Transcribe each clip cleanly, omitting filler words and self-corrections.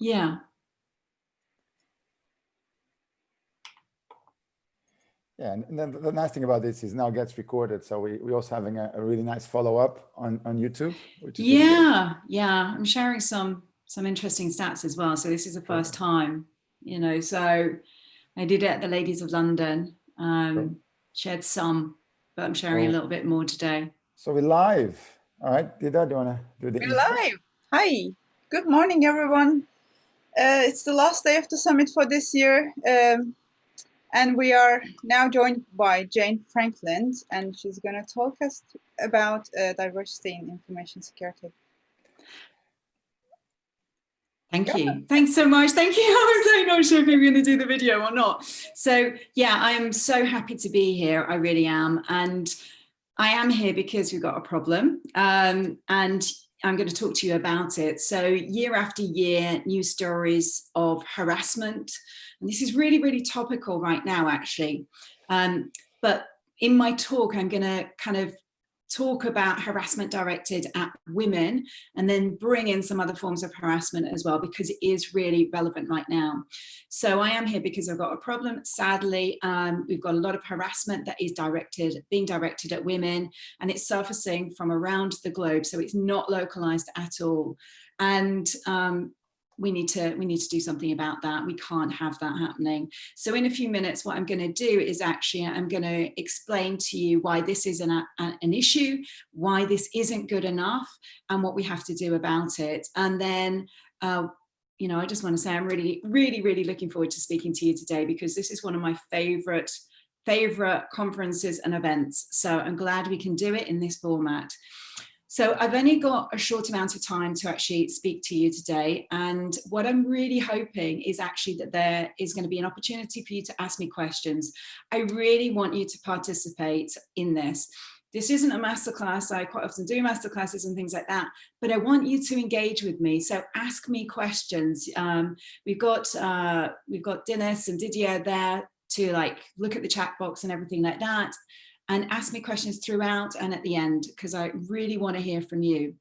Yeah. Yeah, and then the nice thing about this is now it gets recorded, so we're also having a really nice follow-up on YouTube, which is really good. Yeah. I'm sharing some interesting stats as well. So this is the first time, so I did it at the Ladies of London, shared some, but I'm sharing a little bit more today. So we're live. All right, Dida, do you want to do the intro? We're live. Hi, good morning, everyone. It's the last day of the summit for this year. And we are now joined by Jane Frankland, and she's going to talk us about diversity in information security. Thank you. Thanks so much. Thank you. I was not sure if you were going to do the video or not. So yeah, I am so happy to be here. I really am. And I am here because we've got a problem. And I'm going to talk to you about it. So year after year, news stories of harassment. And this is really, really topical right now, actually. But in my talk, I'm going to kind of talk about harassment directed at women and then bring in some other forms of harassment as well, because it is really relevant right now. So I am here because I've got a problem. Sadly, we've got a lot of harassment that is being directed at women, and it's surfacing from around the globe. So it's not localized at all. And we need to do something about that. We can't have that happening. So in a few minutes, what I'm going to do is actually, I'm going to explain to you why this is an issue, why this isn't good enough, and what we have to do about it. And then, I just want to say I'm really, really, really looking forward to speaking to you today, because this is one of my favorite conferences and events. So I'm glad we can do it in this format. So I've only got a short amount of time to actually speak to you today. And what I'm really hoping is actually that there is going to be an opportunity for you to ask me questions. I really want you to participate in this. This isn't a masterclass. I quite often do masterclasses and things like that, but I want you to engage with me. So ask me questions. We've got Dennis and Didier there to look at the chat box and everything like that, and ask me questions throughout and at the end, because I really want to hear from you.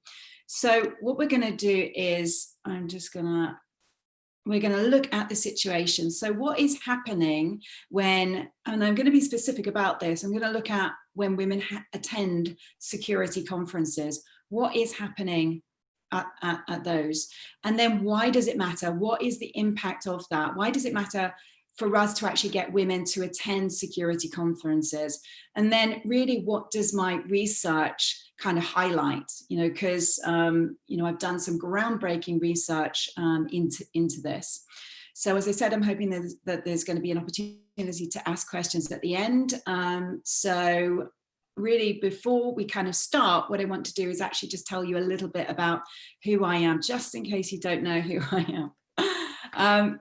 So what we're going to do is we're going to look at the situation. So what is happening when, and I'm going to be specific about this, I'm going to look at when women attend security conferences. What is happening at those? And then why does it matter? What is the impact of that? Why does it matter for us to actually get women to attend security conferences? And then really, what does my research kind of highlight? Because I've done some groundbreaking research into this. So as I said, I'm hoping that there's going to be an opportunity to ask questions at the end. So really, before we kind of start, what I want to do is actually just tell you a little bit about who I am, just in case you don't know who I am.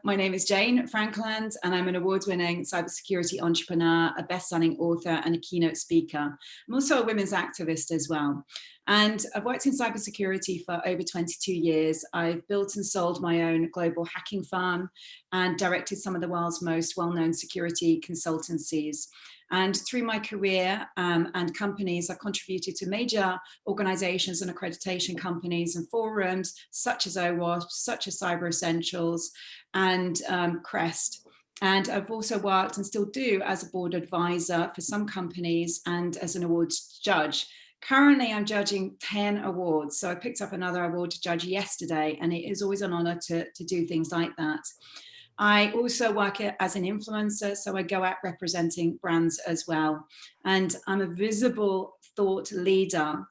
My name is Jane Frankland, and I'm an award-winning cybersecurity entrepreneur, a best-selling author, and a keynote speaker. I'm also a women's activist as well. And I've worked in cybersecurity for over 22 years. I've built and sold my own global hacking firm and directed some of the world's most well-known security consultancies. And through my career and companies, I've contributed to major organizations and accreditation companies and forums such as OWASP, such as Cyber Essentials, and CREST. And I've also worked and still do as a board advisor for some companies and as an awards judge. Currently, I'm judging 10 awards. So I picked up another award to judge yesterday, and it is always an honor to do things like that. I also work as an influencer, so I go out representing brands as well. And I'm a visible thought leader,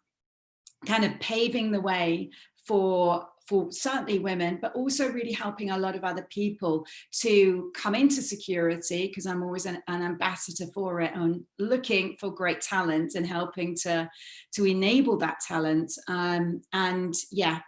kind of paving the way for certainly women, but also really helping a lot of other people to come into security, because I'm always an ambassador for it, and looking for great talent and helping to enable that talent. And yeah,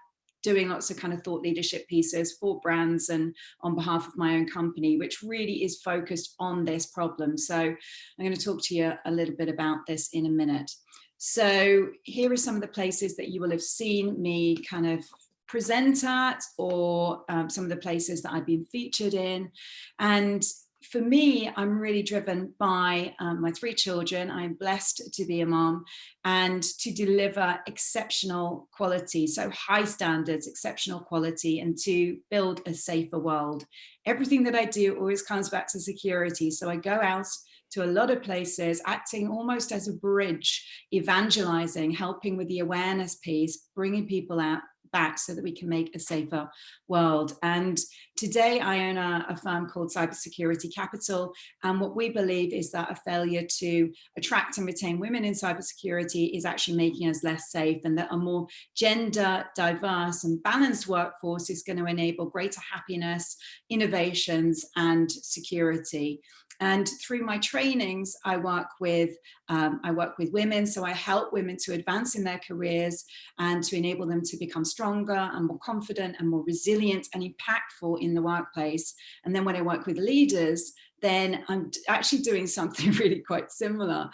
doing lots of kind of thought leadership pieces for brands and on behalf of my own company, which really is focused on this problem. So I'm going to talk to you a little bit about this in a minute. So here are some of the places that you will have seen me kind of present at, or some of the places that I've been featured in. And for me, I'm really driven by my 3 children. I'm blessed to be a mom and to deliver exceptional quality, so high standards, exceptional quality, and to build a safer world. Everything that I do always comes back to security. So I go out to a lot of places, acting almost as a bridge, evangelizing, helping with the awareness piece, bringing people out back so that we can make a safer world. And today I own a firm called Cybersecurity Capital. And what we believe is that a failure to attract and retain women in cybersecurity is actually making us less safe, and that a more gender diverse and balanced workforce is going to enable greater happiness, innovations, and security. And through my trainings, I work with women. So I help women to advance in their careers and to enable them to become stronger and more confident and more resilient and impactful in the workplace. And then when I work with leaders, then I'm actually doing something really quite similar.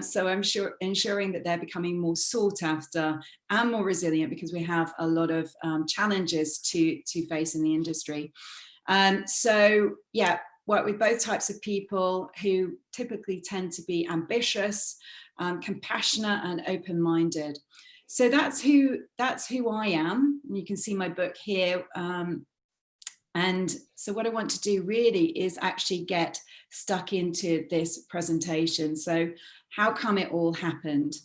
So I'm ensuring that they're becoming more sought after and more resilient, because we have a lot of challenges to face in the industry. So yeah, work with both types of people who typically tend to be ambitious, compassionate, and open-minded. So that's who I am. You can see my book here. And so what I want to do really is actually get stuck into this presentation. So how come it all happened?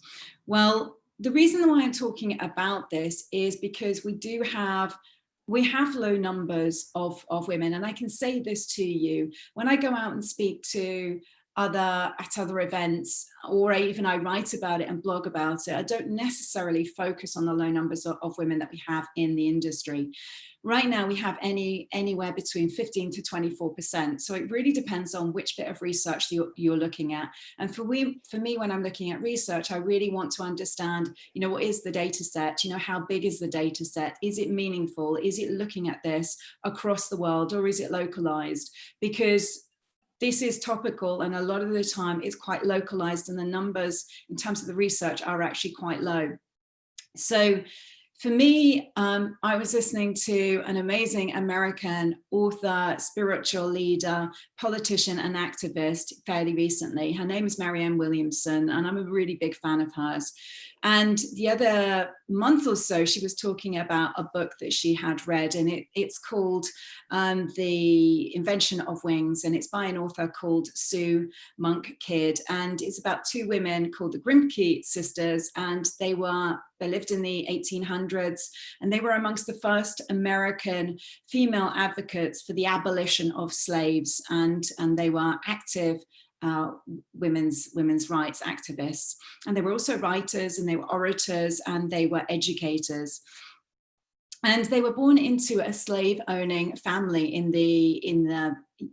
Well, the reason why I'm talking about this is because we have low numbers of women. And I can say this to you, when I go out and speak to other events, or even I write about it and blog about it, I don't necessarily focus on the low numbers of women that we have in the industry. Right now, we have anywhere between 15 to 24%. So it really depends on which bit of research you're looking at. And for me, when I'm looking at research, I really want to understand, what is the data set? How big is the data set? Is it meaningful? Is it looking at this across the world, or is it localized? Because this is topical, and a lot of the time it's quite localized, and the numbers in terms of the research are actually quite low. So for me, I was listening to an amazing American author, spiritual leader, politician, and activist fairly recently. Her name is Marianne Williamson, and I'm a really big fan of hers. And the other month or so, she was talking about a book that she had read, and it's called The Invention of Wings, and it's by an author called Sue Monk Kidd, and it's about 2 women called the Grimke sisters, and they lived in the 1800s, and they were amongst the first American female advocates for the abolition of slaves, and they were active women's rights activists. And they were also writers, and they were orators, and they were educators. And they were born into a slave-owning family in the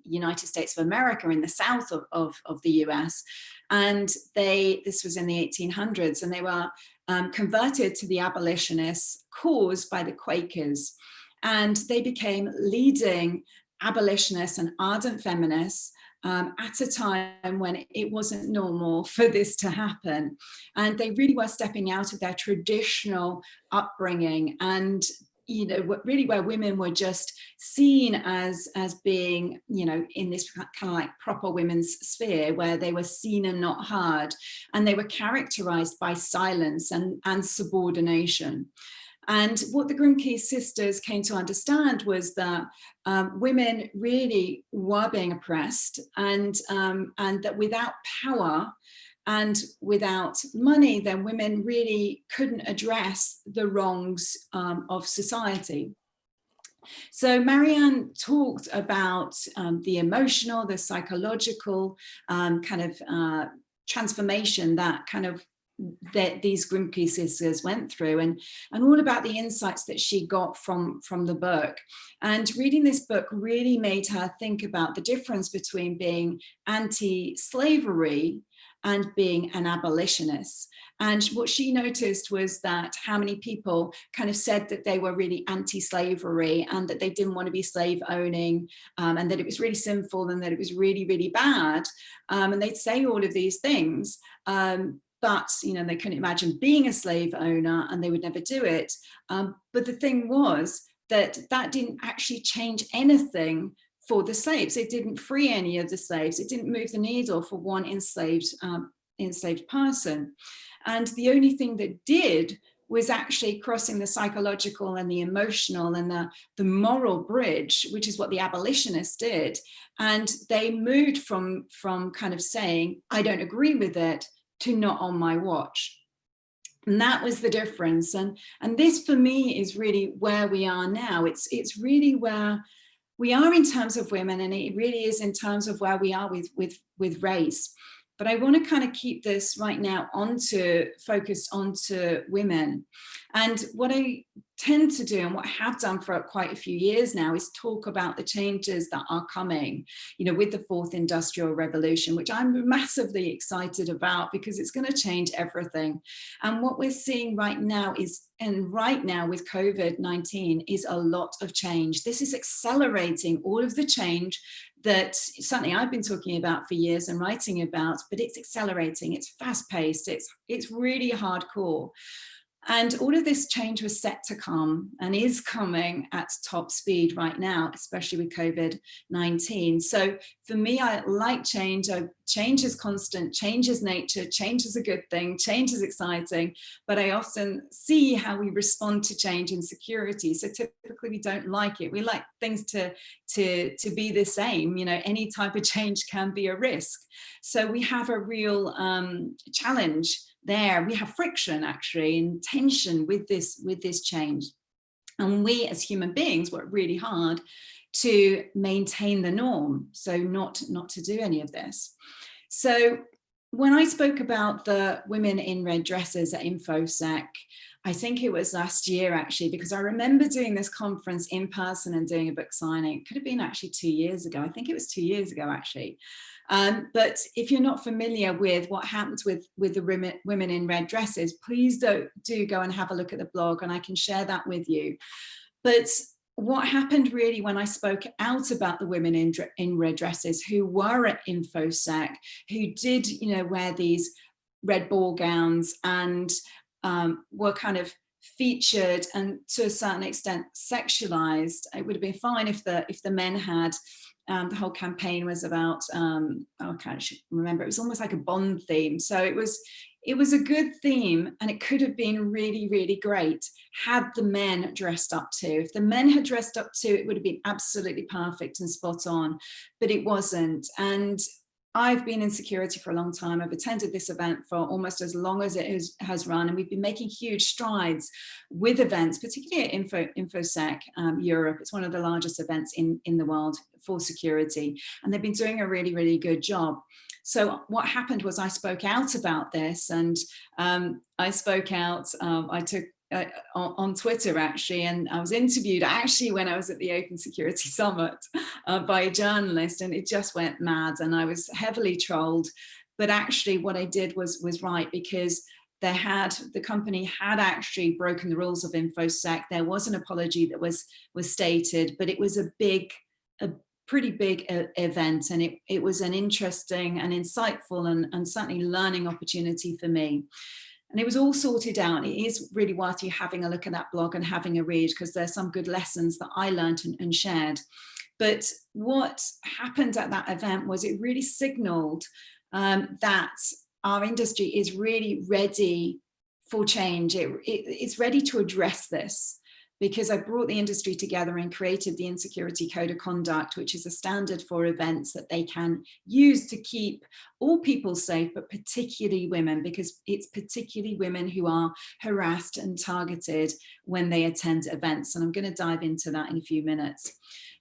United States of America, in the south of the US. And this was in the 1800s, and they were converted to the abolitionist cause by the Quakers. And they became leading abolitionists and ardent feminists at a time when it wasn't normal for this to happen. And they really were stepping out of their traditional upbringing, and really where women were just seen as being, in this kind of like proper women's sphere, where they were seen and not heard, and they were characterized by silence and subordination. And what the Grimke sisters came to understand was that women really were being oppressed, and that without power and without money, then women really couldn't address the wrongs of society. So Marianne talked about the emotional, the psychological kind of transformation that these Grimke sisters went through, and all about the insights that she got from the book. And reading this book really made her think about the difference between being anti-slavery and being an abolitionist. And what she noticed was that how many people kind of said that they were really anti-slavery, and that they didn't want to be slave owning, and that it was really sinful, and that it was really, really bad. And they'd say all of these things. But they couldn't imagine being a slave owner, and they would never do it. But the thing was that didn't actually change anything for the slaves. It didn't free any of the slaves. It didn't move the needle for one enslaved person. And the only thing that did was actually crossing the psychological and the emotional and the moral bridge, which is what the abolitionists did. And they moved from kind of saying, I don't agree with it, to not on my watch. And that was the difference. And this for me is really where we are now. It's really where we are in terms of women, and it really is in terms of where we are with race. But I want to kind of keep this right now focused onto women. And what I tend to do, and what I have done for quite a few years now, is talk about the changes that are coming, with the fourth industrial revolution, which I'm massively excited about because it's going to change everything. And what we're seeing right now with COVID-19 is a lot of change. This is accelerating all of the change that certainly I've been talking about for years and writing about, but it's accelerating, it's fast-paced, it's really hardcore. And all of this change was set to come and is coming at top speed right now, especially with COVID-19. So for me, I like change. Change is constant, change is nature, change is a good thing, change is exciting, but I often see how we respond to change in security. So typically we don't like it. We like things to be the same. Any type of change can be a risk. So we have a real challenge there. We have friction actually and tension with this change, and we as human beings work really hard to maintain the norm, so not to do any of this. So when I spoke about the women in red dresses at InfoSec, I think it was last year actually, because I remember doing this conference in person and doing a book signing. It could have been actually 2 years ago. I think it was 2 years ago actually. But if you're not familiar with what happens with the women in red dresses, please do go and have a look at the blog, and I can share that with you. But what happened really when I spoke out about the women in red dresses who were at InfoSec, who did wear these red ball gowns and were kind of featured and to a certain extent sexualized. It would have been fine if the men had. The whole campaign was about, I can't remember, it was almost like a Bond theme. So it was a good theme, and it could have been really, really great had the men dressed up too. If the men had dressed up too, it would have been absolutely perfect and spot on, but it wasn't. And I've been in security for a long time. I've attended this event for almost as long as it has run, and we've been making huge strides with events, particularly at InfoSec Europe. It's one of the largest events in the world for security, and they've been doing a really, really good job. So what happened was I spoke out about this, and I spoke out, I took on Twitter actually, and I was interviewed actually when I was at the Open Security Summit by a journalist, and it just went mad, and I was heavily trolled. But actually what I did was right, because the company had actually broken the rules of InfoSec. There was an apology that was stated, but it was a pretty big event, and it was an interesting and insightful and certainly learning opportunity for me. And it was all sorted out. It is really worth you having a look at that blog and having a read, because there's some good lessons that I learned and shared. But what happened at that event was it really signaled that our industry is really ready for change. It's ready to address this, because I brought the industry together and created the Insecurity Code of Conduct, which is a standard for events that they can use to keep all people safe, but particularly women, because it's particularly women who are harassed and targeted when they attend events. And I'm going to dive into that in a few minutes.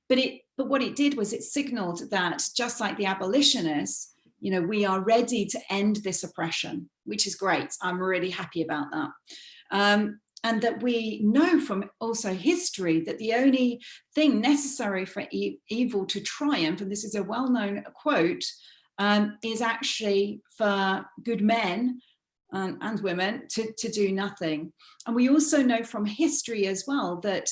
But what it did was it signaled that, just like the abolitionists, we are ready to end this oppression, which is great. I'm really happy about that. And that we know from also history that the only thing necessary for evil to triumph, and this is a well-known quote, is actually for good men and women to do nothing. And we also know from history as well that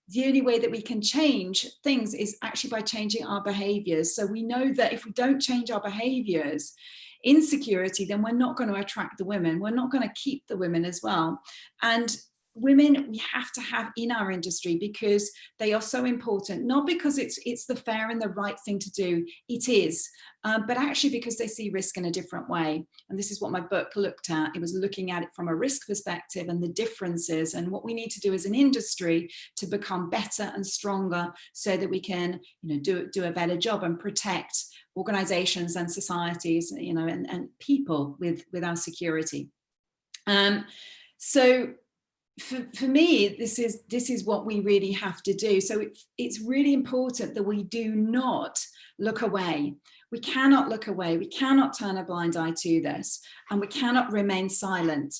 the only way that we can change things is actually by changing our behaviors. So we know that if we don't change our behaviors in security, then we're not going to attract the women. We're not going to keep the women as well. And women we have to have in our industry because they are so important, not because it's the fair and the right thing to do, it is, but actually because they see risk in a different way. And this is what my book looked at. It was looking at it from a risk perspective and the differences and what we need to do as an industry to become better and stronger so that we can, you know, do a better job and protect organizations and societies, you know, and people with our security. So for me, this is what we really have to do. So it's really important that we do not look away. We cannot look away. We cannot turn a blind eye to this, and we cannot remain silent.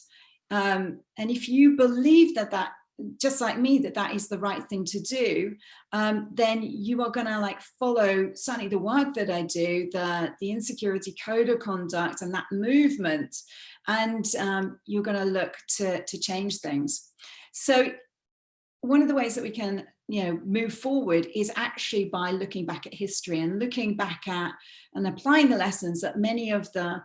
And if you believe that just like me, that is the right thing to do, then you are going to like follow certainly the work that I do, the Insecurity Code of Conduct and that movement, and you're going to look to change things. So one of the ways that we can, you know, move forward is actually by looking back at history and looking back at and applying the lessons that many of the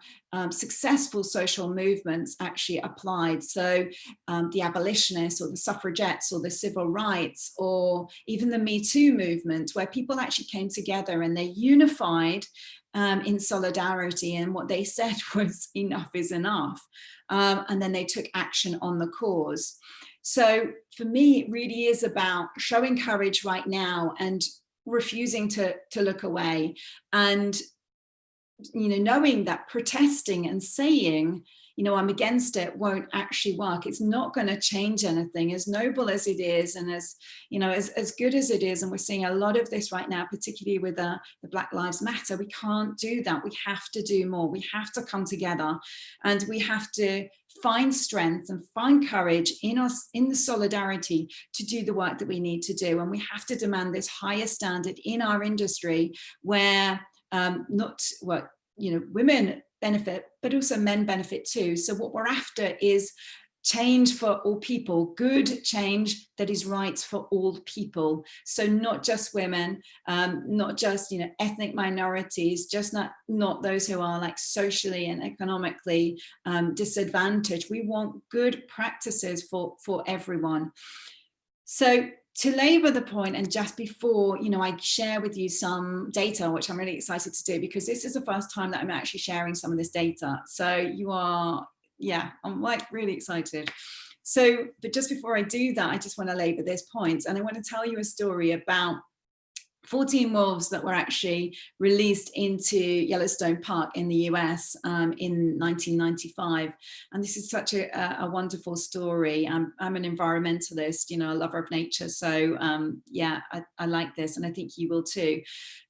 successful social movements actually applied. So the abolitionists or the suffragettes or the civil rights or even the Me Too movement, where people actually came together and they unified in solidarity, and what they said was enough is enough. And then they took action on the cause. So for me, it really is about showing courage right now and refusing to look away, and, you know, knowing that protesting and saying, you know, I'm against it won't actually work. It's not going to change anything, as noble as it is and as, you know, as good as it is. And we're seeing a lot of this right now, particularly with the Black Lives Matter. We can't do that. We have to do more. We have to come together, and we have to find strength and find courage in us, in the solidarity, to do the work that we need to do. And we have to demand this higher standard in our industry where not what, you know, women benefit, but also men benefit too. So what we're after is change for all people, good change that is right for all people. So not just women, not just, you know, ethnic minorities, just not those who are like socially and economically disadvantaged. We want good practices for everyone. So to labor the point, and just before, you know, I share with you some data, which I'm really excited to do, because this is the first time that I'm actually sharing some of this data. So you are, yeah, I'm like really excited. So, but just before I do that, I just want to labor this point, and I want to tell you a story about 14 wolves that were actually released into Yellowstone Park in the US in 1995. And this is such a wonderful story. I'm an environmentalist, you know, a lover of nature. So yeah, I like this, and I think you will too.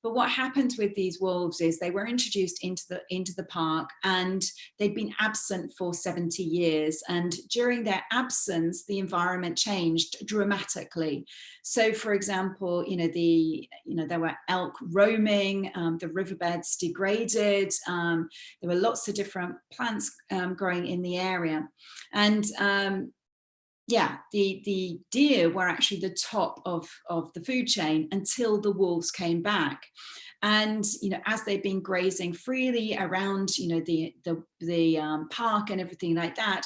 But what happened with these wolves is they were introduced into the park, and they'd been absent for 70 years. And during their absence, the environment changed dramatically. So for example, you know, there were elk roaming, the riverbeds degraded, there were lots of different plants growing in the area. And yeah, the deer were actually the top of the food chain until the wolves came back. And, you know, as they've been grazing freely around, you know, the park and everything like that,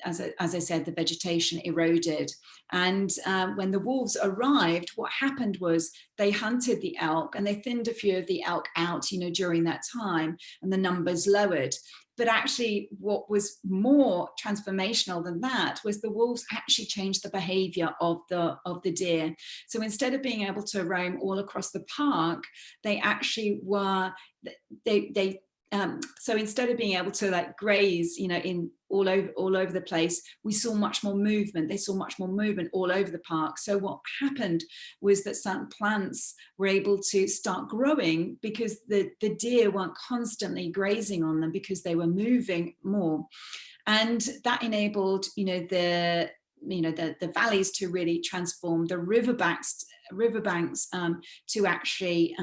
as I said, the vegetation eroded. And when the wolves arrived, what happened was they hunted the elk, and they thinned a few of the elk out, you know, during that time, and the numbers lowered. But actually, what was more transformational than that was the wolves actually changed the behavior of the deer. So instead of being able to roam all across the park, they actually were, so instead of being able to like graze, you know, in all over the place, we saw much more movement. They saw much more movement all over the park. So what happened was that certain plants were able to start growing because the deer weren't constantly grazing on them, because they were moving more. And that enabled, you know, the valleys to really transform, the riverbanks to actually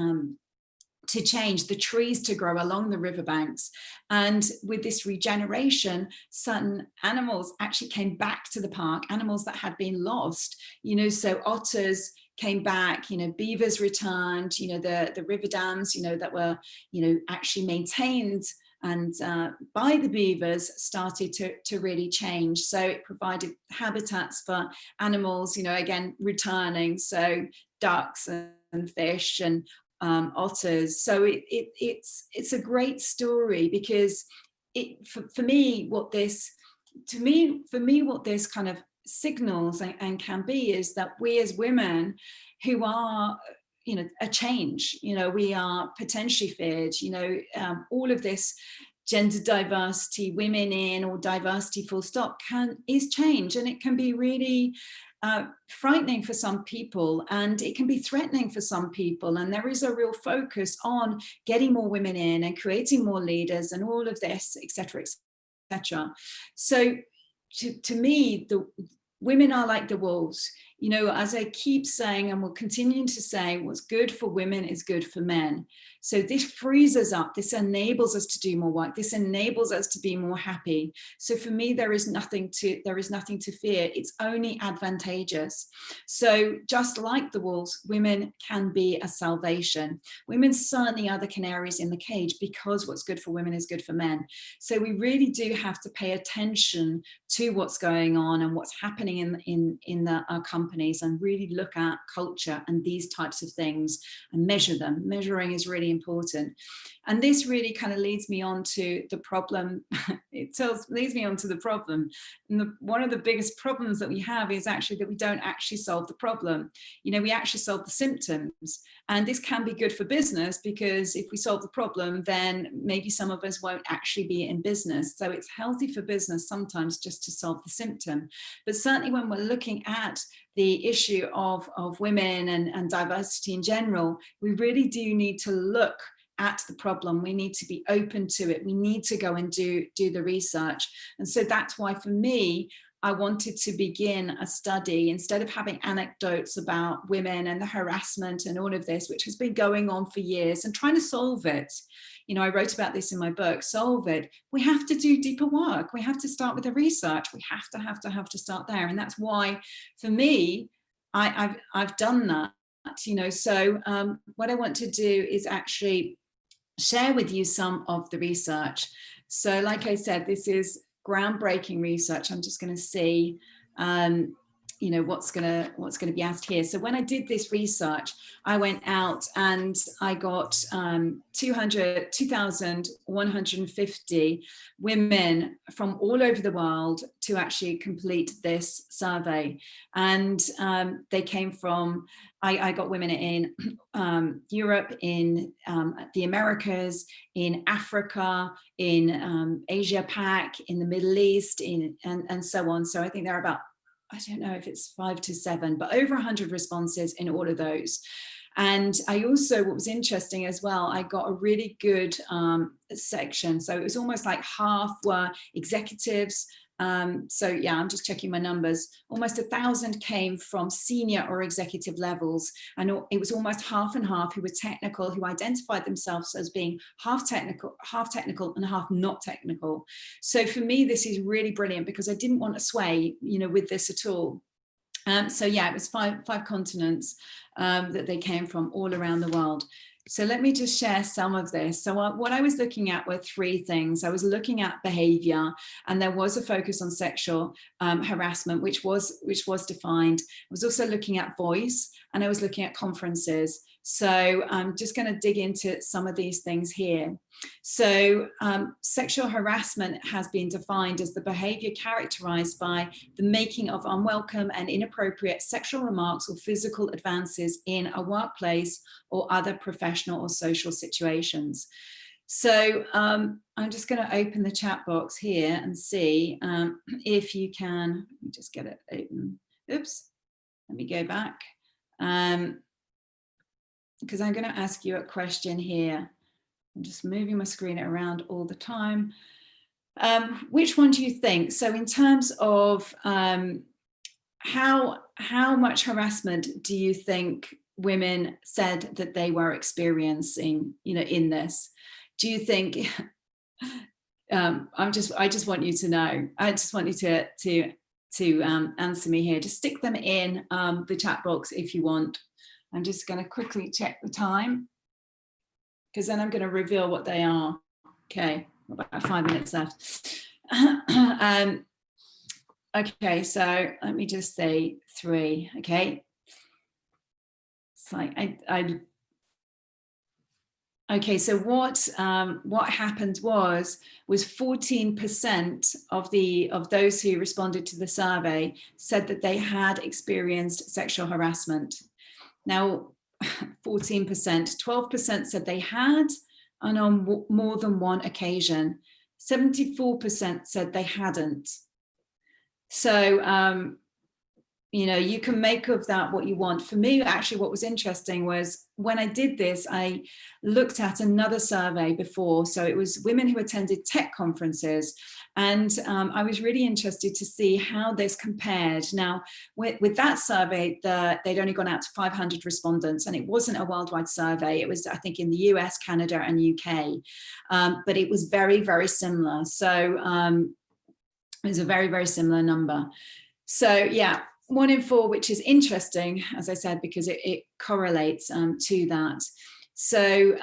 to change, the trees to grow along the riverbanks. And with this regeneration, certain animals actually came back to the park, animals that had been lost, you know, so otters came back, you know, beavers returned, you know, the river dams, you know, that were, you know, actually maintained by the beavers started to really change. So it provided habitats for animals, again, returning, so ducks and fish and otters. So it's a great story, because for me what this kind of signals and can be is that we as women who are a change, we are potentially feared, all of this gender diversity, women in, or diversity full stop, is change, and it can be really frightening for some people, and it can be threatening for some people. And there is a real focus on getting more women in and creating more leaders and all of this, etc., etc. So to me, the women are like the wolves. As I keep saying, and will continue to say, what's good for women is good for men. So this frees us up. This enables us to do more work. This enables us to be more happy. So for me, there is nothing to fear. It's only advantageous. So just like the wolves, women can be a salvation. Women certainly are the canaries in the cage, because what's good for women is good for men. So we really do have to pay attention to what's going on and what's happening in our companies, and really look at culture and these types of things and measure them. Measuring is really important. And this really kind of leads me on to the problem. Leads me on to the problem. And one of the biggest problems that we have is actually that we don't actually solve the problem. We actually solve the symptoms. And this can be good for business, because if we solve the problem, then maybe some of us won't actually be in business. So it's healthy for business sometimes just to solve the symptom. But certainly when we're looking at the issue of women and diversity in general, we really do need to look at the problem. We need to be open to it. We need to go and do the research. And so that's why, for me, I wanted to begin a study, instead of having anecdotes about women and the harassment and all of this, which has been going on for years, and trying to solve it. I wrote about this in my book, Solve It. We have to do deeper work. We have to start with the research. We have to start there. And that's why, for me, I've done that. So what I want to do is actually share with you some of the research. So like I said, this is groundbreaking research. I'm just going to see what's going to be asked here. So when I did this research, I went out and I got 2,150 women from all over the world to actually complete this survey. And they came from, I got women in Europe, in the Americas, in Africa, in Asia Pac, in the Middle East, and so on. So I think there are about, I don't know if it's 5 to 7, but over 100 responses in all of those. And I also, what was interesting as well, I got a really good section. So it was almost like half were executives. So yeah, I'm just checking my numbers. Almost 1,000 came from senior or executive levels. And it was almost half and half who were technical, who identified themselves as being half technical and half not technical. So for me, this is really brilliant, because I didn't want to sway, with this at all. So yeah, it was five continents that they came from all around the world. So let me just share some of this. So what I was looking at were 3 things. I was looking at behavior, and there was a focus on sexual harassment, which was defined. I was also looking at voice, and I was looking at conferences. So I'm just going to dig into some of these things here. So sexual harassment has been defined as the behavior characterized by the making of unwelcome and inappropriate sexual remarks or physical advances in a workplace or other professional or social situations. So I'm just going to open the chat box here and see if you can. Let me just get it open. Oops, let me go back. Because I'm going to ask you a question here. I'm just moving my screen around all the time. Which one do you think? So in terms of how much harassment do you think women said that they were experiencing, in this? Do you think, I just want you to know, I just want you to answer me here. Just stick them in the chat box if you want. I'm just going to quickly check the time, because then I'm going to reveal what they are. Okay. about 5 minutes left. Okay, so let me just say 3. Okay, it's like okay, so what happened was 14% of those who responded to the survey said that they had experienced sexual harassment. Now, 14%, 12% said they had, and on more than one occasion. 74% said they hadn't. So, you know, you can make of that what you want. For me, actually, what was interesting was when I did this, I looked at another survey before. So it was women who attended tech conferences. And I was really interested to see how this compared. Now, with that survey, they'd only gone out to 500 respondents, and it wasn't a worldwide survey. It was, I think, in the US, Canada, and UK. But it was very, very similar. So it was a very, very similar number. So, yeah. 1 in 4, which is interesting, as I said, because it correlates to that. So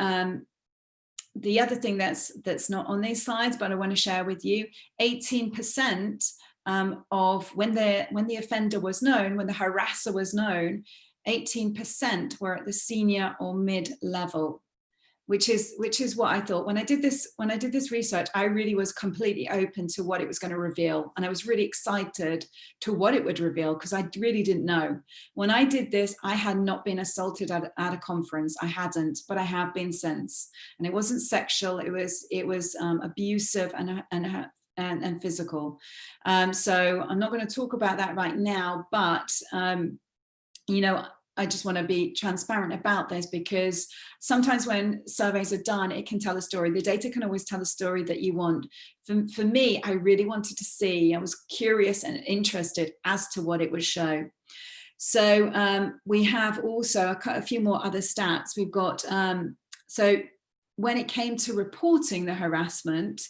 the other thing that's not on these slides, but I want to share with you, 18% of when the offender was known, when the harasser was known, 18% were at the senior or mid level. Which is what I thought when I did this research. I really was completely open to what it was going to reveal, and I was really excited to what it would reveal, because I really didn't know. When I did this, I had not been assaulted at a conference. I hadn't, but I have been since, and it wasn't sexual. It was abusive and physical. So I'm not going to talk about that right now, but you know, I just want to be transparent about this, because sometimes when surveys are done, it can tell a story. The data can always tell a story that you want. For me, I really wanted to see, I was curious and interested as to what it would show. So we have also a few more other stats. We've got, so when it came to reporting the harassment,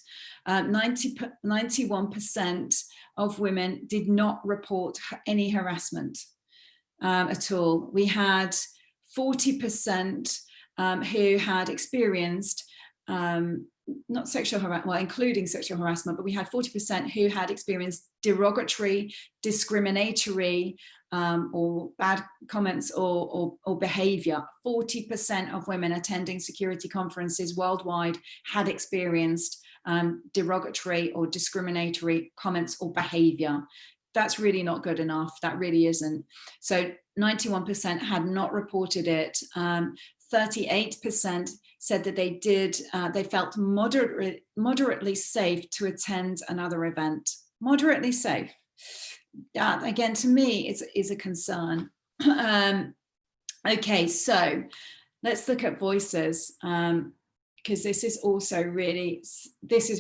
91% of women did not report any harassment at all. We had 40% who had experienced not sexual harassment, well, including sexual harassment, but we had 40% who had experienced derogatory, discriminatory, or bad comments or behavior. 40% of women attending security conferences worldwide had experienced derogatory or discriminatory comments or behavior. That's really not good enough. That really isn't. So 91% had not reported it. 38% said that they felt moderately safe to attend another event. Moderately safe. Again, to me, is a concern. Okay, so let's look at voices, because this is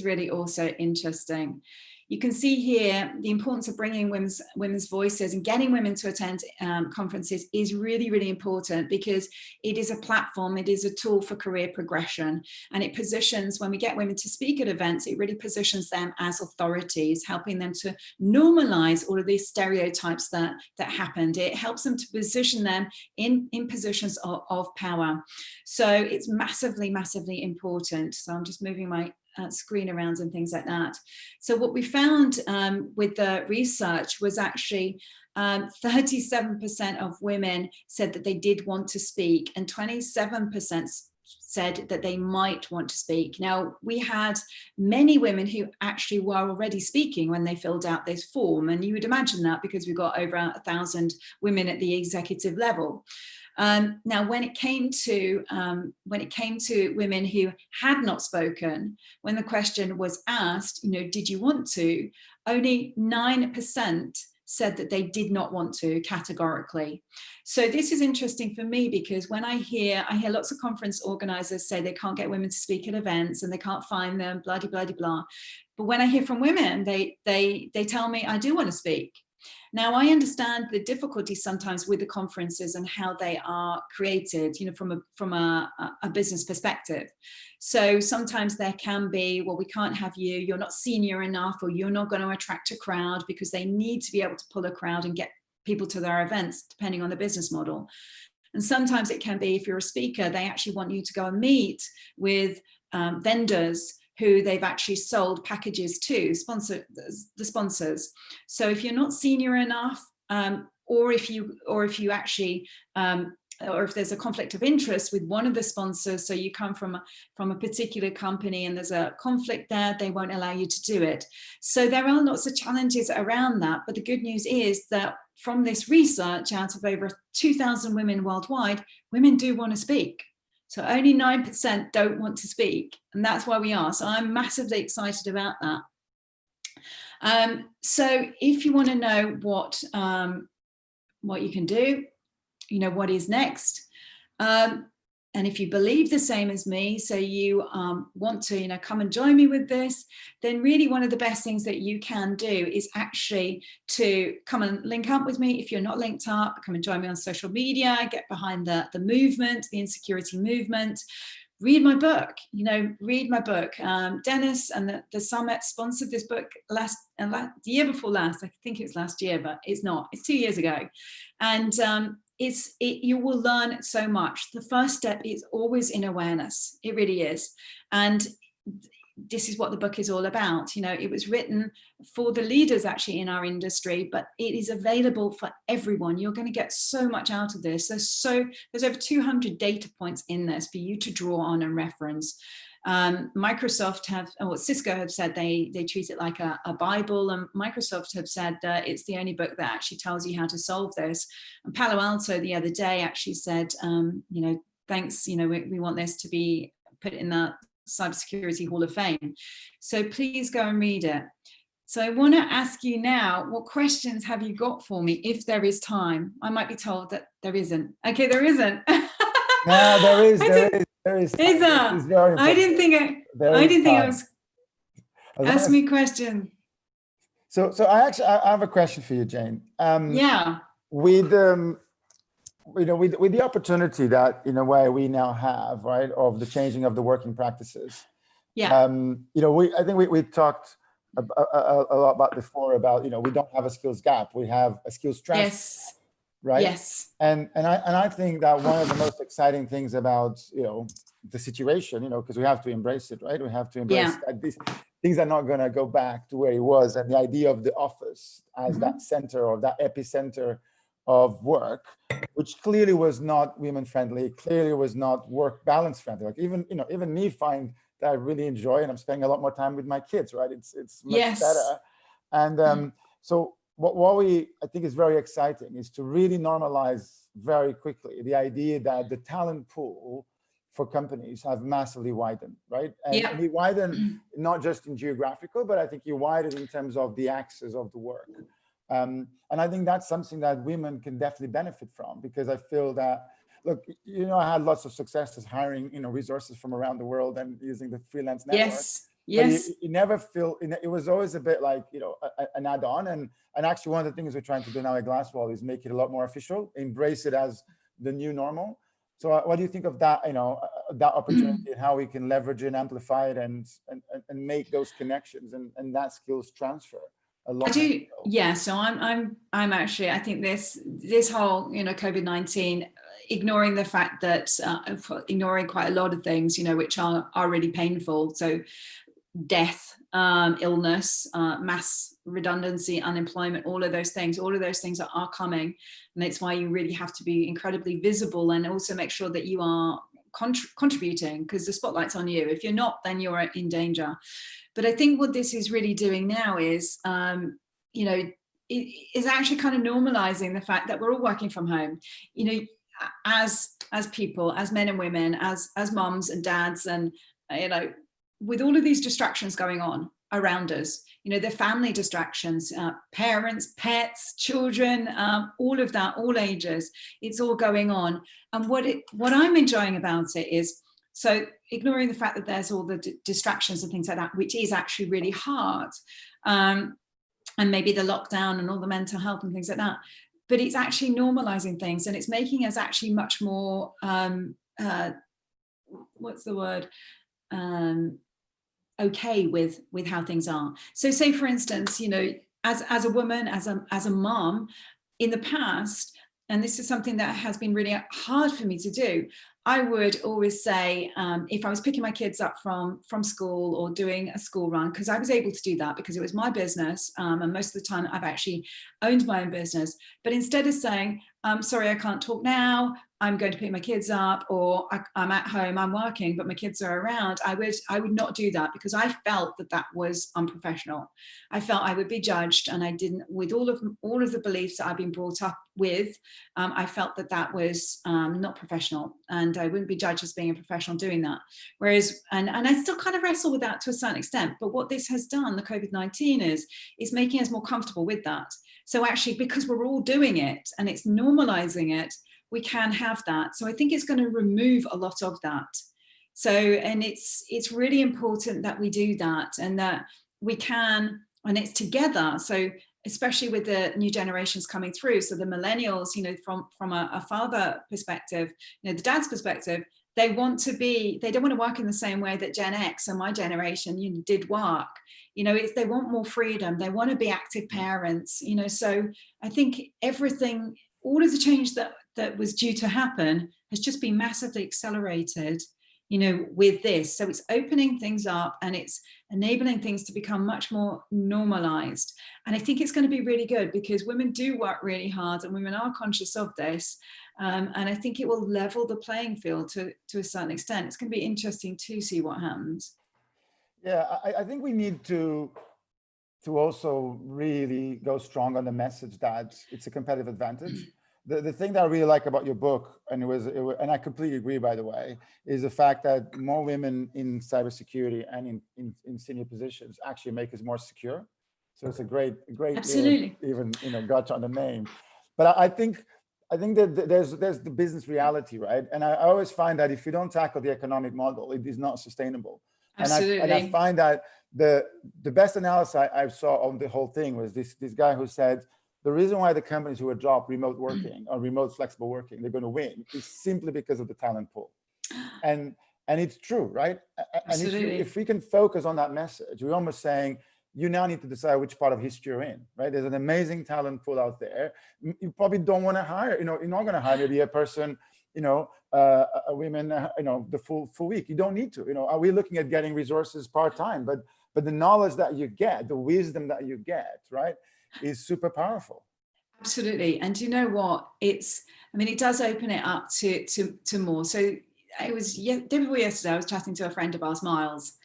really also interesting. You can see here the importance of bringing women's voices and getting women to attend conferences is really, really important, because it is a platform, it is a tool for career progression, and it positions, when we get women to speak at events, it really positions them as authorities, helping them to normalize all of these stereotypes that happened. It helps them to position them in positions of power. So it's massively, massively important. So I'm just moving my screen around and things like that. So what we found with the research was actually 37% of women said that they did want to speak, and 27% said that they might want to speak. Now, we had many women who actually were already speaking when they filled out this form, and you would imagine that because we've got over 1,000 women at the executive level. Now, when it came to women who had not spoken, when the question was asked, did you want to? Only 9% said that they did not want to, categorically. So this is interesting for me, because when I hear lots of conference organizers say they can't get women to speak at events and they can't find them, blah, blah, blah, blah. But when I hear from women, they tell me I do want to speak. Now, I understand the difficulty sometimes with the conferences and how they are created, from a business perspective. So sometimes there can be, well, we can't have you, you're not senior enough, or you're not going to attract a crowd, because they need to be able to pull a crowd and get people to their events, depending on the business model. And sometimes it can be, if you're a speaker, they actually want you to go and meet with vendors who they've actually sold packages to, the sponsors. So if you're not senior enough, or if you actually or if there's a conflict of interest with one of the sponsors, so you come from a particular company and there's a conflict there, they won't allow you to do it. So there are lots of challenges around that. But the good news is that from this research, out of over 2,000 women worldwide, women do want to speak. So only 9% don't want to speak. And that's why we are. So I'm massively excited about that. So if you want to know what you can do, what is next, and if you believe the same as me, so you want to come and join me with this, then really one of the best things that you can do is actually to come and link up with me. If you're not linked up, come and join me on social media, get behind the movement, the insecurity movement. Read my book, read my book. Dennis and the summit sponsored this book the year before last. I think it was last year, but it's not. It's 2 years ago. And you will learn so much. The first step is always in awareness. It really is. And this is what the book is all about. It was written for the leaders actually in our industry, but it is available for everyone. You're going to get so much out of this. There's over 200 data points in this for you to draw on and reference. Cisco have said they treat it like a Bible, and Microsoft have said that it's the only book that actually tells you how to solve this. And Palo Alto the other day actually said, thanks, we want this to be put in the Cybersecurity Hall of Fame. So please go and read it. So I want to ask you now, what questions have you got for me, if there is time? I might be told that there isn't. Okay, there isn't. No, there is. Is there? I didn't think I was. Ask me a question. So I have a question for you, Jane. Yeah. With the opportunity that in a way we now have, right, of the changing of the working practices. Yeah. I think we talked a lot about before about we don't have a skills gap, we have a skills transfer. Yes. Right. Yes. And I think that one of the most exciting things about the situation, because we have to embrace it, right? We have to embrace that these things are not going to go back to where it was, and the idea of the office as that center or that epicenter of work, which clearly was not women friendly, clearly was not work balance friendly. Like even me find that I really enjoy, and I'm spending a lot more time with my kids, right? It's much better. And so what I think is very exciting is to really normalize very quickly the idea that the talent pool for companies have massively widened, right? And we widen not just in geographical, but I think you widen in terms of the access of the work. And I think that's something that women can definitely benefit from, because I feel that, look, I had lots of successes hiring, resources from around the world and using the freelance network. Yes. You never feel, it was always a bit like, an add-on. And actually one of the things we're trying to do now at Glasswall is make it a lot more official, embrace it as the new normal. So what do you think of that, that opportunity and how we can leverage and amplify it and make those connections and that skills transfer? I do, yeah. So I'm actually, I think this whole, COVID-19, ignoring the fact that, ignoring quite a lot of things, which are really painful. So death, illness, mass redundancy, unemployment, all of those things are coming. And that's why you really have to be incredibly visible and also make sure that you are contributing, because the spotlight's on you. If you're not, then you're in danger. But I think what this is really doing now is, it is actually kind of normalizing the fact that we're all working from home, as people, as men and women, as mums and dads, and, with all of these distractions going on around us, the family distractions, parents, pets, children, all of that, all ages, it's all going on. And what I'm enjoying about it is, so ignoring the fact that there's all the distractions and things like that, which is actually really hard, and maybe the lockdown and all the mental health and things like that, but it's actually normalizing things, and it's making us actually much more, what's the word? Okay with how things are. So say, for instance, as a woman, as a mom, in the past, and this is something that has been really hard for me to do, I would always say, if I was picking my kids up from school or doing a school run, because I was able to do that because it was my business, and most of the time I've actually owned my own business. But instead of saying, sorry, I can't talk now, I'm going to pick my kids up, or I'm at home, I'm working, but my kids are around, I would not do that, because I felt that that was unprofessional. I felt I would be judged, and I didn't, with all of the beliefs that I've been brought up with, I felt that that was not professional, and I wouldn't be judged as being a professional doing that. Whereas, and I still kind of wrestle with that to a certain extent, but what this has done, the COVID-19, is making us more comfortable with that. So actually, because we're all doing it and it's normalizing it, we can have that. So I think it's going to remove a lot of that. So, and it's really important that we do that, and that we can, and it's together. So especially with the new generations coming through, so the millennials, you know, from a father perspective, you know, the dad's perspective, they don't want to work in the same way that Gen X and my generation, you know, did work. You know, they want more freedom. They want to be active parents, you know. So I think everything, all of the change that was due to happen has just been massively accelerated, you know, with this. So it's opening things up, and it's enabling things to become much more normalized. And I think it's going to be really good, because women do work really hard, and women are conscious of this. And I think it will level the playing field to a certain extent. It's going to be interesting to see what happens. Yeah, I think we need to also really go strong on the message that it's a competitive advantage. The thing that I really like about your book, and and I completely agree, by the way, is the fact that more women in cybersecurity and in senior positions actually make us more secure. So it's a great Absolutely. even, you know, gotcha on the name. But I think that there's the business reality, right? And I always find that if you don't tackle the economic model, it is not sustainable. Absolutely. And I find that the best analysis I saw on the whole thing was this guy who said, the reason why the companies who adopt remote working or remote flexible working, they're going to win, is simply because of the talent pool. And it's true, right? Absolutely. And if we can focus on that message, we're almost saying, you now need to decide which part of history you're in, right? There's an amazing talent pool out there. You probably don't want to hire, you know, you're not going to hire maybe a person, you know, a women, you know, the full week. You don't need to, you know. Are we looking at getting resources part-time? But the knowledge that you get, the wisdom that you get, right, is super powerful. Absolutely. And you know what? I mean, it does open it up to more. So it was day before yesterday, I was chatting to a friend of ours, Miles.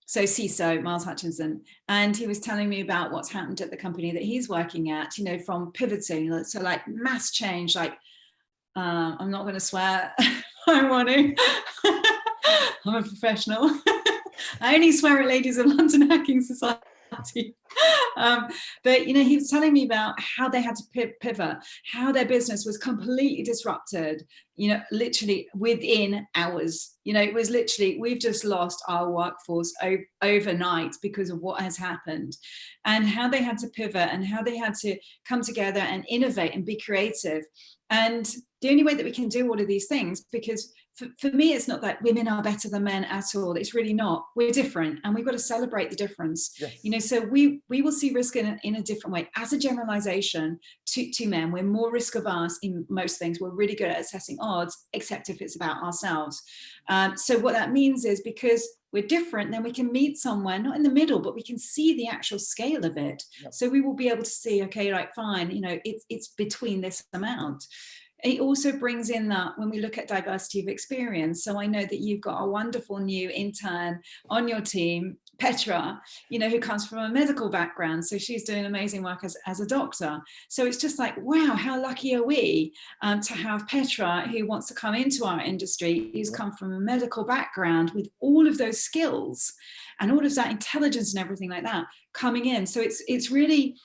So CISO, Miles Hutchinson, and he was telling me about what's happened at the company that he's working at, you know, from pivoting, so like mass change, like, I'm not going to swear, I want to, I'm a professional. I only swear at Ladies of London Hacking Society. But, you know, he was telling me about how they had to pivot, how their business was completely disrupted, you know, literally within hours. You know, it was literally, we've just lost our workforce overnight because of what has happened, and how they had to pivot, and how they had to come together and innovate and be creative. And the only way that we can do all of these things, because for me, it's not that women are better than men at all. It's really not. We're different, and we've got to celebrate the difference. Yes. You know, so we will see risk in a different way. As a generalization to men, we're more risk averse in most things. We're really good at assessing odds, except if it's about ourselves. So what that means is, because we're different, then we can meet somewhere, not in the middle, but we can see the actual scale of it. Yep. So we will be able to see, okay, right, fine, you know, it's between this amount. It also brings in that when we look at diversity of experience. So I know that you've got a wonderful new intern on your team, Petra, you know, who comes from a medical background. So she's doing amazing work as a doctor. So it's just like, wow, how lucky are we to have Petra, who wants to come into our industry, who's come from a medical background with all of those skills and all of that intelligence and everything like that coming in. So it's really,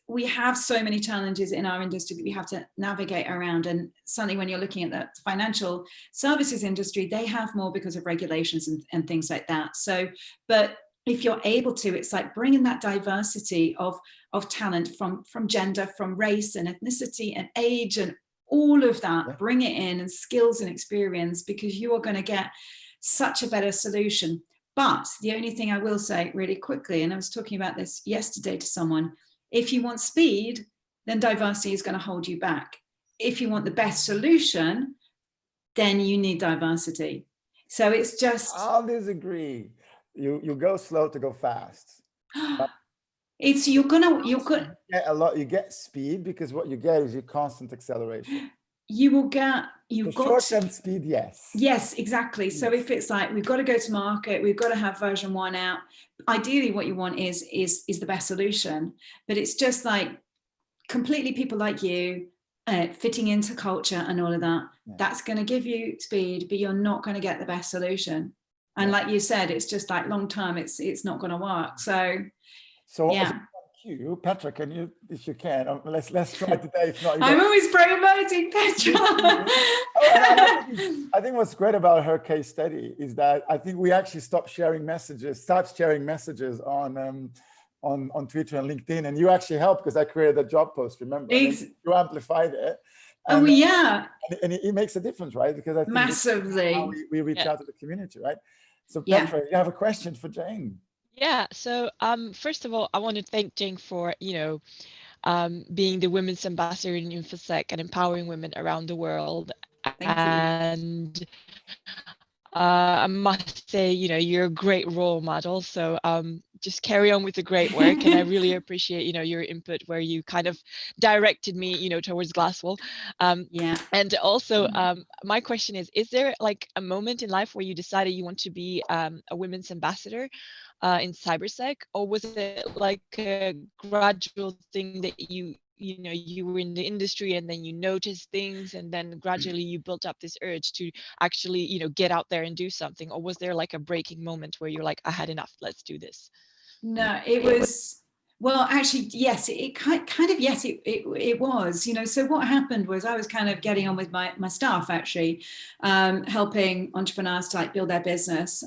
we have so many challenges in our industry that we have to navigate around. And certainly when you're looking at the financial services industry, they have more because of regulations and things like that. So, but if you're able to, it's like bringing that diversity of talent from gender, from race and ethnicity and age and all of that, bring it in, and skills and experience, because you are going to get such a better solution. But the only thing I will say really quickly, and I was talking about this yesterday to someone, if you want speed, then diversity is going to hold you back. If you want the best solution, then you need diversity. So it's just, I'll disagree. You go slow to go fast. it's you get a lot. You get speed because what you get is your constant acceleration. You will get, you've got short-term speed, yes. Yes, exactly. So if it's like, we've got to go to market, we've got to have version 1 out, ideally what you want is the best solution. But it's just like completely people like you, fitting into culture and all of that. Yeah. That's going to give you speed, but you're not going to get the best solution. And like you said, it's just like long term, it's not going to work. So yeah. You, Petra, can you, if you can, let's try today. If not, I'm always promoting Petra. I think what's great about her case study is that I think we actually start sharing messages on Twitter and LinkedIn, and you actually helped because I created a job post. Remember, you amplified it. And, yeah, and it makes a difference, right? Because I think massively how we reach out to the community, right? So Petra, you have a question for Jane. Yeah, so first of all, I want to thank Jane for, being the women's ambassador in InfoSec and empowering women around the world. Thank you. I must say, you're a great role model. So just carry on with the great work. And I really appreciate, your input where you kind of directed me, towards Glasswall. And also, my question is there like a moment in life where you decided you want to be a women's ambassador in cybersec, or was it like a gradual thing that you were in the industry and then you noticed things and then gradually you built up this urge to actually, get out there and do something? Or was there like a breaking moment where you're like, I had enough, let's do this? No, it was, well, actually, yes, it kind of, yes, it was, so what happened was I was kind of getting on with my staff, actually, helping entrepreneurs to like build their business.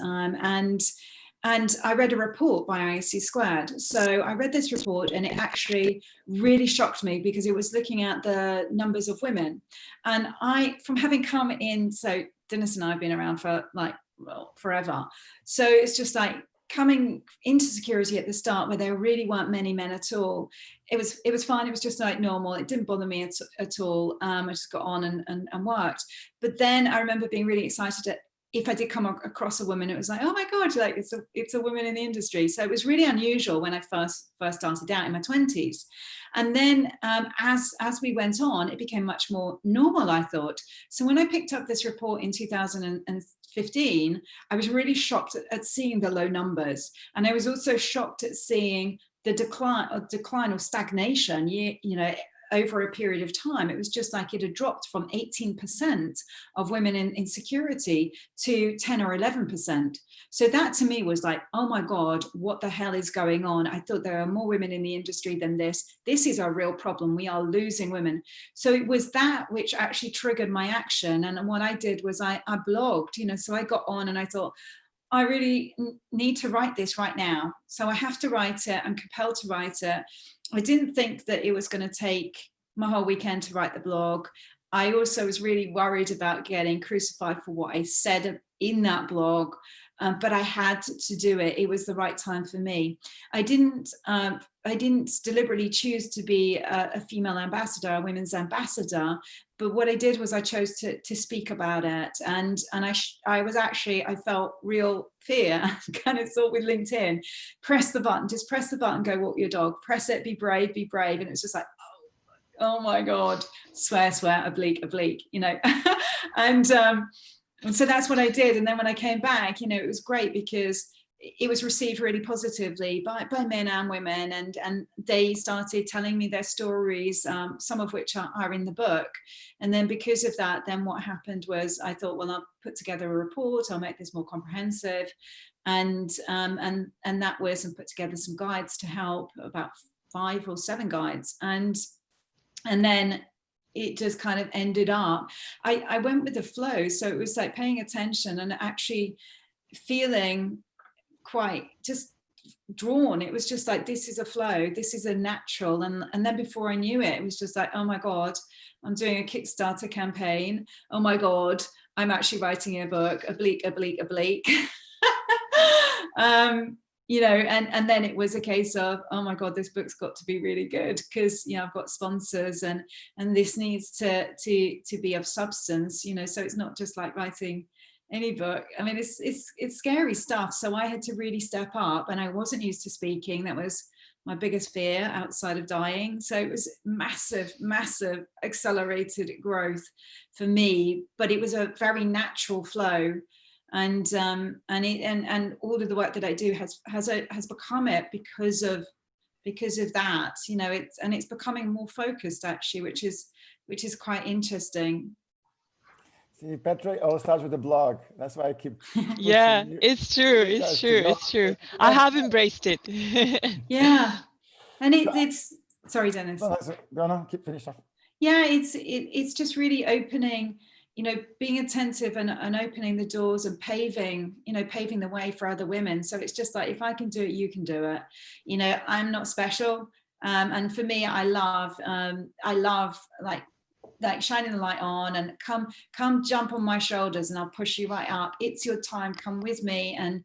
And I read a report by ISC Squared. So I read this report and it actually really shocked me because it was looking at the numbers of women. And from having come in, so Dennis and I have been around for like, well, forever. So it's just like coming into security at the start where there really weren't many men at all. It was fine. It was just like normal. It didn't bother me at all. I just got on and worked. But then I remember being really excited if I did come across a woman, it was like, oh my God, like it's a woman in the industry. So it was really unusual when I first started out in my 20s. And then as we went on, it became much more normal, I thought. So when I picked up this report in 2015, I was really shocked at seeing the low numbers. And I was also shocked at seeing the decline or stagnation, over a period of time. It was just like it had dropped from 18% of women in security to 10 or 11%. So that to me was like, oh my God, what the hell is going on? I thought there are more women in the industry than this. This is a real problem. We are losing women. So it was that which actually triggered my action. And what I did was I blogged, so I got on and I thought, I really need to write this right now. So I have to write it. I'm compelled to write it. I didn't think that it was going to take my whole weekend to write the blog. I also was really worried about getting crucified for what I said in that blog, but I had to do it. It was the right time for me. I didn't deliberately choose to be a female ambassador, a women's ambassador, but what I did was I chose to speak about it. And I felt real fear, kind of thought with LinkedIn, press the button, just press the button, go walk your dog, press it, be brave. And it's just like, oh my God, swear, oblique, and so that's what I did. And then when I came back, it was great because it was received really positively by men and women, and they started telling me their stories, some of which are in the book. And then because of that, then what happened was I thought, well, I'll put together a report, I'll make this more comprehensive, and that was, and put together some guides to help, about 5 or 7 guides, and then it just kind of ended up, I went with the flow. So it was like paying attention and actually feeling quite just drawn. It was just like, this is a flow, this is a natural. And then before I knew it, it was just like, oh my God, I'm doing a Kickstarter campaign. Oh my God, I'm actually writing a book, oblique. you know, and then it was a case of, oh my God, this book's got to be really good, because, you know, I've got sponsors, and this needs to be of substance, you know. So it's not just like writing any book. I mean, it's scary stuff. So I had to really step up, and I wasn't used to speaking. That was my biggest fear outside of dying. So it was massive accelerated growth for me, but it was a very natural flow. And all of the work that I do has become it because of that, you know. It's becoming more focused, actually, which is quite interesting. See, Petra, it all starts with a blog. That's why I keep yeah, it's true. It's true. It's true. I have embraced it. Yeah. And it's sorry, Dennis. No, keep finish off. Yeah, it's just really opening, you know, being attentive and opening the doors and paving the way for other women. So it's just like, if I can do it, you can do it. You know, I'm not special. And for me, I love like shining the light on, and come jump on my shoulders and I'll push you right up. It's your time, come with me, and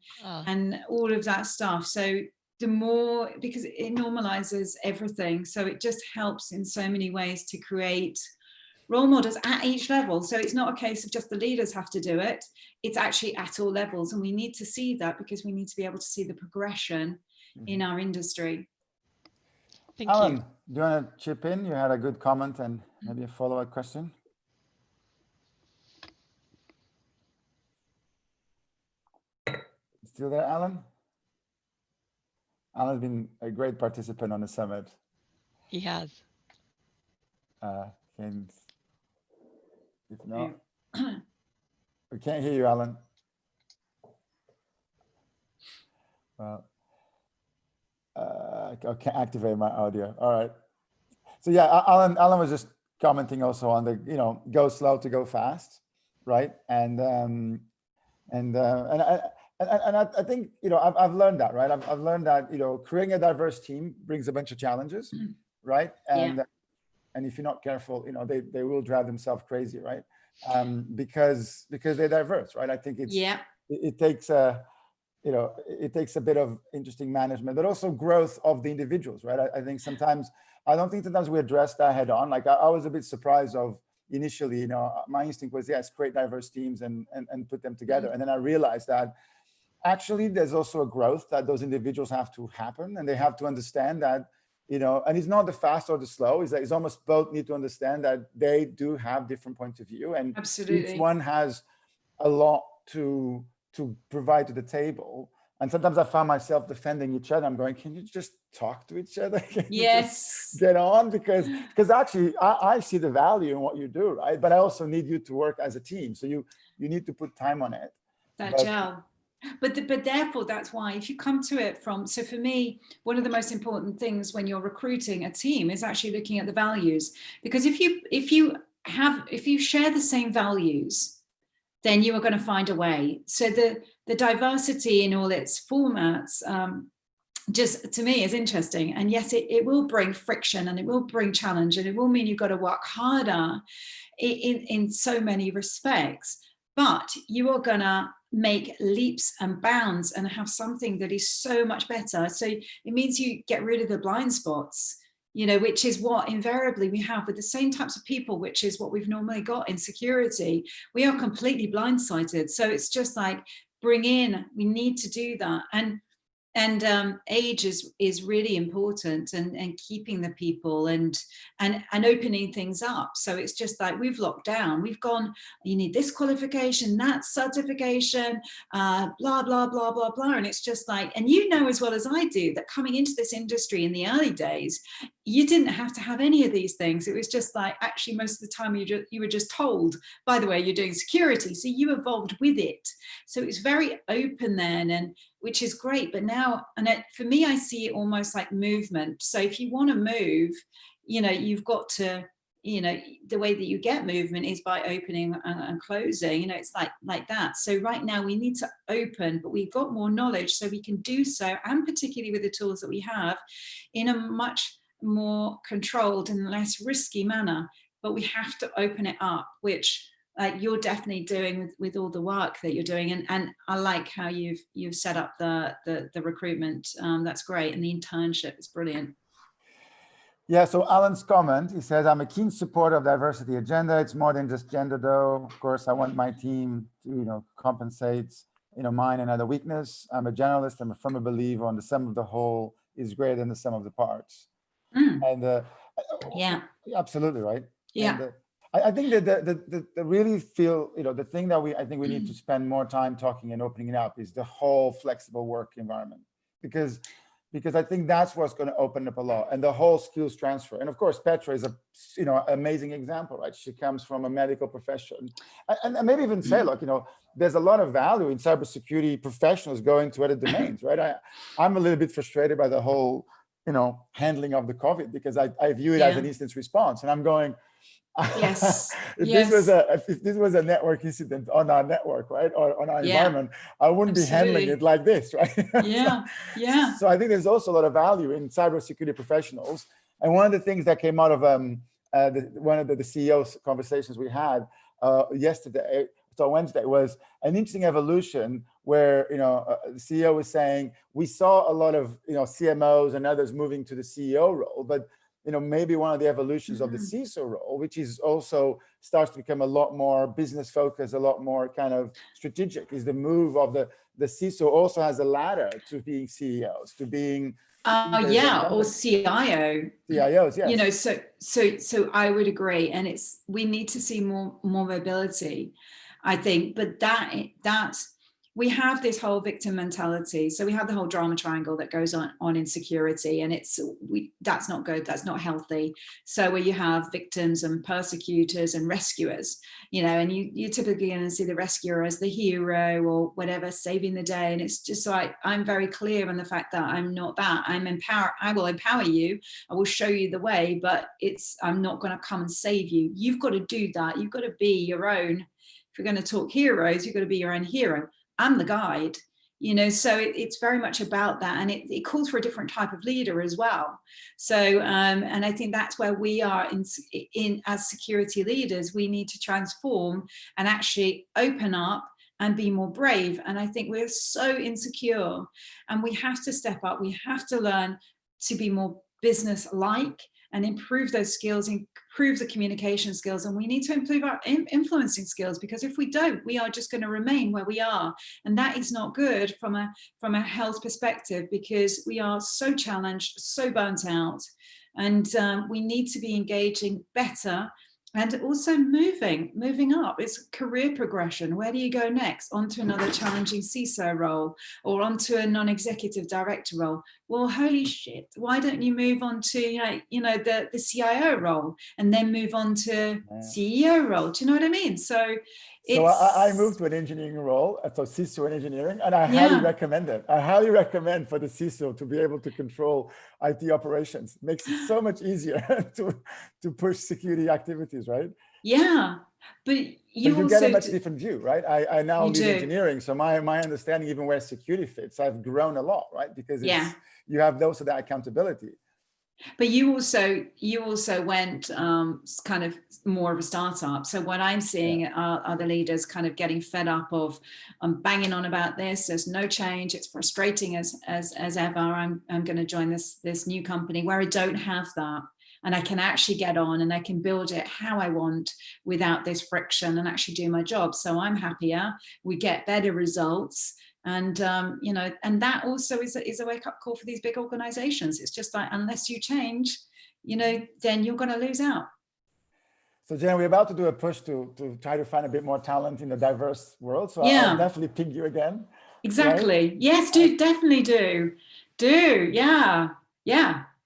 all of that stuff. So the more, because it normalizes everything. So it just helps in so many ways to create role models at each level. So it's not a case of just the leaders have to do it. It's actually at all levels. And we need to see that, because we need to be able to see the progression in our industry. Thank Alan, you. do you want to chip in? You had a good comment and maybe a follow-up question. Still there, Alan? Alan's been a great participant on the summit. He has. If not, we can't hear you, Alan. Well, I can't activate my audio. All right. So yeah, Alan was just commenting also on the, you know, go slow to go fast, right? And I think, you know, I've learned that, right? I've learned that, you know, creating a diverse team brings a bunch of challenges, right? And if you're not careful, you know, they will drive themselves crazy, right? Because they're diverse, right? I think it takes it takes a bit of interesting management, but also growth of the individuals, right? I think sometimes we address that head on. Like I was a bit surprised of initially, you know, my instinct was, yes, create diverse teams and put them together. And then I realized that actually there's also a growth that those individuals have to happen, and they have to understand that, you know, and it's not the fast or the slow, is that it's almost both need to understand that they do have different points of view, and each one has a lot to provide to the table. And sometimes I find myself defending each other. I'm going, can you just talk to each other? Yes. Get on, because actually I see the value in what you do, right? But I also need you to work as a team. So you need to put time on it. That gel. But therefore, that's why, if you come to it from, so for me, one of the most important things when you're recruiting a team is actually looking at the values. Because if you share the same values, then you are going to find a way. So the diversity in all its formats, just to me is interesting. And yes, it will bring friction, and it will bring challenge, and it will mean you've got to work harder in so many respects. But you are going to make leaps and bounds and have something that is so much better. So it means you get rid of the blind spots, you know, which is what invariably we have with the same types of people, which is what we've normally got in security. We are completely blindsided. So it's just like, we need to do that. And age is really important, and keeping the people and opening things up. So it's just like, we've locked down, we've gone, you need this qualification, that certification, blah, blah, blah, blah, blah. And it's just like, and you know as well as I do that coming into this industry in the early days, you didn't have to have any of these things. It was just like, actually most of the time you were just told, by the way, you're doing security. So you evolved with it. So it's very open then, and which is great. But now, for me, I see it almost like movement. So if you want to move, you know, you've got to, you know, the way that you get movement is by opening and closing, you know, it's like that. So right now we need to open, but we've got more knowledge, so we can do so, and particularly with the tools that we have, in a much more controlled and less risky manner. But we have to open it up, which you're definitely doing with all the work that you're doing, and I like how you've set up the recruitment. That's great, and the internship is brilliant. Yeah, so Alan's comment, he says, I'm a keen supporter of diversity agenda. It's more than just gender though. Of course, I want my team to, compensate, mine and other weakness. I'm a generalist. I'm a firm believer on the sum of the whole is greater than the sum of the parts. And yeah, absolutely right. Yeah. And, I think that the really feel, the thing that I think we need to spend more time talking and opening it up is the whole flexible work environment, because I think that's what's going to open up a lot, and the whole skills transfer. And of course, Petra is a amazing example, right? She comes from a medical profession, and maybe even say, look, there's a lot of value in cybersecurity professionals going to other domains, right? I'm a little bit frustrated by the whole, handling of the COVID, because I view it as an instance response, and I'm going, yes. if yes. this was a network incident on our network, right, or on our environment, I wouldn't be handling it like this, right? Yeah. So I think there's also a lot of value in cybersecurity professionals. And one of the things that came out of one of the CEO's conversations we had yesterday, so Wednesday, was an interesting evolution where the CEO was saying we saw a lot of CMOs and others moving to the CEO role, but maybe one of the evolutions of the CISO role, which is also starts to become a lot more business focused, a lot more kind of strategic, is the move of the CISO also has a ladder to being CEOs, to being or CIO. CIOs, yes. So I would agree, and we need to see more mobility, I think, but that's we have this whole victim mentality. So we have the whole drama triangle that goes on in security, and that's not good. That's not healthy. So where you have victims and persecutors and rescuers, and you typically going to see the rescuer as the hero or whatever, saving the day. And it's just so I'm very clear on the fact that I'm not that. I will empower you. I will show you the way, but I'm not going to come and save you. You've got to do that. You've got to be your own. If you're going to talk heroes, you've got to be your own hero. I'm the guide, so it's very much about that. And it calls for a different type of leader as well. So, and I think that's where we are in as security leaders, we need to transform and actually open up and be more brave. And I think we're so insecure, and we have to step up. We have to learn to be more business-like and improve those skills, improve the communication skills, and we need to improve our influencing skills, because if we don't, we are just going to remain where we are, and that is not good from a health perspective, because we are so challenged, so burnt out, and we need to be engaging better. And also moving up. It's career progression. Where do you go next? Onto another challenging CISO role, or onto a non-executive director role? Well, holy shit, why don't you move on to the CIO role, and then move on to CEO role? Do you know what I mean? So I moved to an engineering role, so CISO in engineering, and I highly recommend it. I highly recommend for the CISO to be able to control IT operations. It makes it so much easier to push security activities, right? Yeah, but you get a much different view, right? I now lead engineering, so my understanding, even where security fits, I've grown a lot, right? Because you have those of that accountability. But you also went kind of more of a startup. So what I'm seeing are other leaders kind of getting fed up of, I'm banging on about this. There's no change. It's frustrating as ever. I'm going to join this new company where I don't have that, and I can actually get on and I can build it how I want without this friction and actually do my job. So I'm happier. We get better results. And, and that also is a wake-up call for these big organizations. It's just like, unless you change, then you're going to lose out. So Jen, we're about to do a push to try to find a bit more talent in the diverse world. So I'll definitely ping you again. Exactly. Right? Yes, definitely do. Yeah.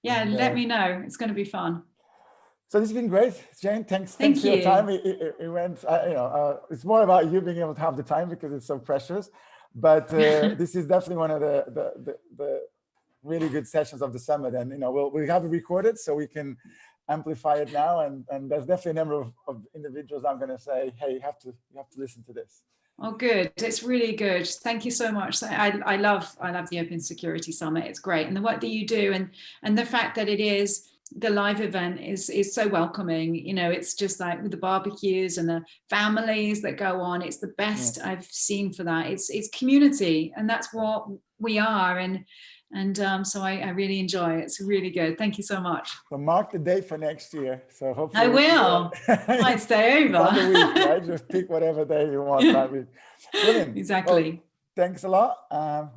Let me know. It's going to be fun. So this has been great, Jane. Thanks for your time. It went, it's more about you being able to have the time because it's so precious. But this is definitely one of the really good sessions of the summit, and we have it recorded so we can amplify it now. And there's definitely a number of individuals I'm going to say, hey, you have to listen to this. Oh, good. It's really good. Thank you so much. I love the Open Security Summit. It's great, and the work that you do, and the fact that it is the live event is so welcoming. You know, it's just like with the barbecues and the families that go on. It's the best I've seen for that. It's community, and that's what we are. And so I really enjoy it. It's really good. Thank you so much. So mark the date for next year. So hopefully I will. I might stay over. On the week, right? Just pick whatever day you want that week. Brilliant. Exactly. Well, thanks a lot.